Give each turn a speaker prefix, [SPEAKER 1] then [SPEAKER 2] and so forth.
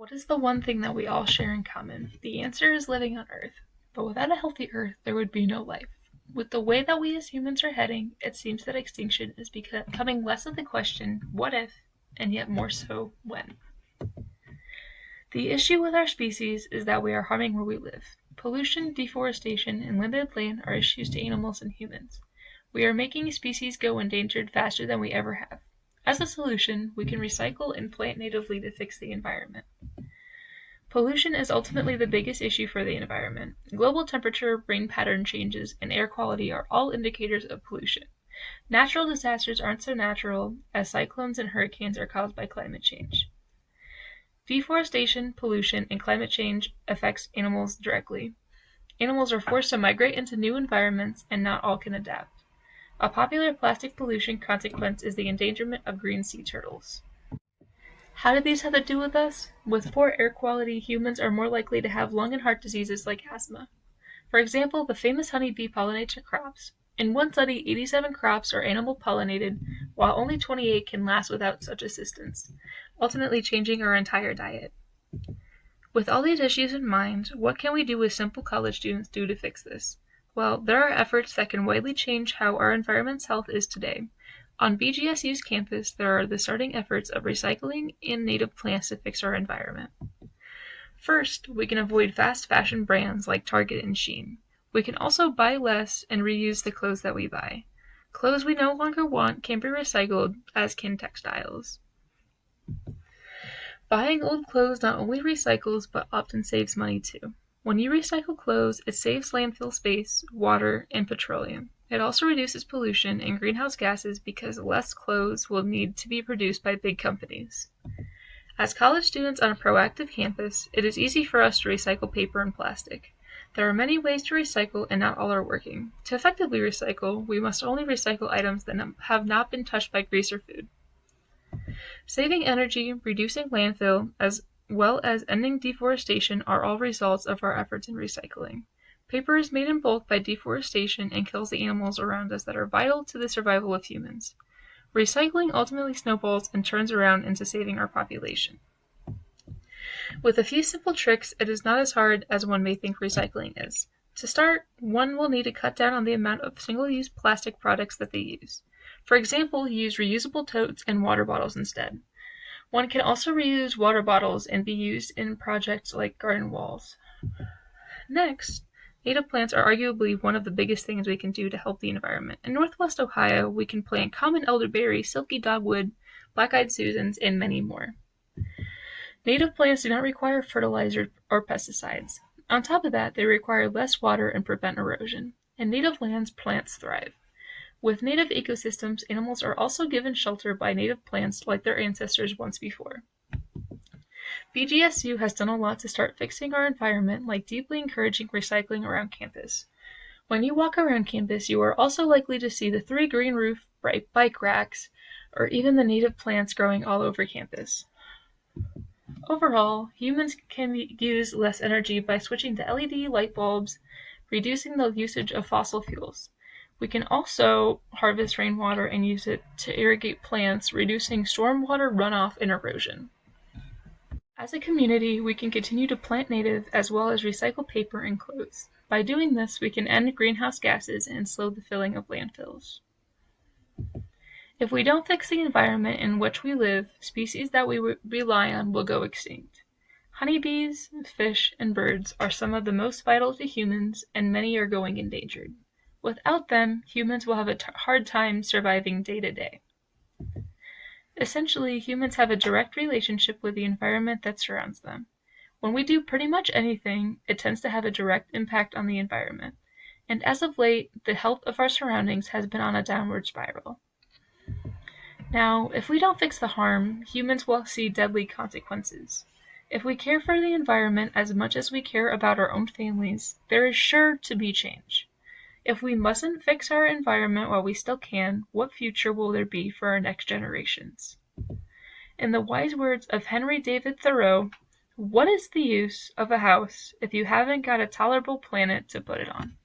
[SPEAKER 1] What is the one thing that we all share in common? The answer is living on Earth. But without a healthy Earth, there would be no life. With the way that we as humans are heading, it seems that extinction is becoming less of the question, what if, and yet more so, when. The issue with our species is that we are harming where we live. Pollution, deforestation, and limited land are issues to animals and humans. We are making species go endangered faster than we ever have. As a solution, we can recycle and plant natively to fix the environment. Pollution is ultimately the biggest issue for the environment. Global temperature, rain pattern changes, and air quality are all indicators of pollution. Natural disasters aren't so natural, as cyclones and hurricanes are caused by climate change. Deforestation, pollution, and climate change affects animals directly. Animals are forced to migrate into new environments, and not all can adapt. A popular plastic pollution consequence is the endangerment of green sea turtles. How do these have to do with us? With poor air quality, humans are more likely to have lung and heart diseases like asthma. For example, the famous honeybee pollinates crops. In one study, 87 crops are animal pollinated, while only 28 can last without such assistance, ultimately changing our entire diet. With all these issues in mind, what can we do as simple college students do to fix this? Well, there are efforts that can widely change how our environment's health is today. On BGSU's campus, there are the starting efforts of recycling and native plants to fix our environment. First, we can avoid fast fashion brands like Target and Shein. We can also buy less and reuse the clothes that we buy. Clothes we no longer want can be recycled, as can textiles. Buying old clothes not only recycles, but often saves money too. When you recycle clothes, it saves landfill space, water, and petroleum. It also reduces pollution and greenhouse gases because less clothes will need to be produced by big companies. As college students on a proactive campus, it is easy for us to recycle paper and plastic. There are many ways to recycle and not all are working. To effectively recycle, we must only recycle items that have not been touched by grease or food. Saving energy, reducing landfill, as well as ending deforestation are all results of our efforts in recycling. Paper is made in bulk by deforestation and kills the animals around us that are vital to the survival of humans. Recycling ultimately snowballs and turns around into saving our population. With a few simple tricks, it is not as hard as one may think recycling is. To start, one will need to cut down on the amount of single-use plastic products that they use. For example, use reusable totes and water bottles instead. One can also reuse water bottles and be used in projects like garden walls. Next, native plants are arguably one of the biggest things we can do to help the environment. In Northwest Ohio, we can plant common elderberry, silky dogwood, black-eyed Susans, and many more. Native plants do not require fertilizer or pesticides. On top of that, they require less water and prevent erosion. In native lands, plants thrive. With native ecosystems, animals are also given shelter by native plants like their ancestors once before. BGSU has done a lot to start fixing our environment, like deeply encouraging recycling around campus. When you walk around campus, you are also likely to see the 3 green roof, bright bike racks, or even the native plants growing all over campus. Overall, humans can use less energy by switching to LED light bulbs, reducing the usage of fossil fuels. We can also harvest rainwater and use it to irrigate plants, reducing stormwater runoff and erosion. As a community, we can continue to plant native as well as recycle paper and clothes. By doing this, we can end greenhouse gases and slow the filling of landfills. If we don't fix the environment in which we live, species that we rely on will go extinct. Honeybees, fish, and birds are some of the most vital to humans, and many are going endangered. Without them, humans will have a hard time surviving day to day. Essentially, humans have a direct relationship with the environment that surrounds them. When we do pretty much anything, it tends to have a direct impact on the environment. And as of late, the health of our surroundings has been on a downward spiral. Now, if we don't fix the harm, humans will see deadly consequences. If we care for the environment as much as we care about our own families, there is sure to be change. If we mustn't fix our environment while we still can, what future will there be for our next generations? In the wise words of Henry David Thoreau, what is the use of a house if you haven't got a tolerable planet to put it on?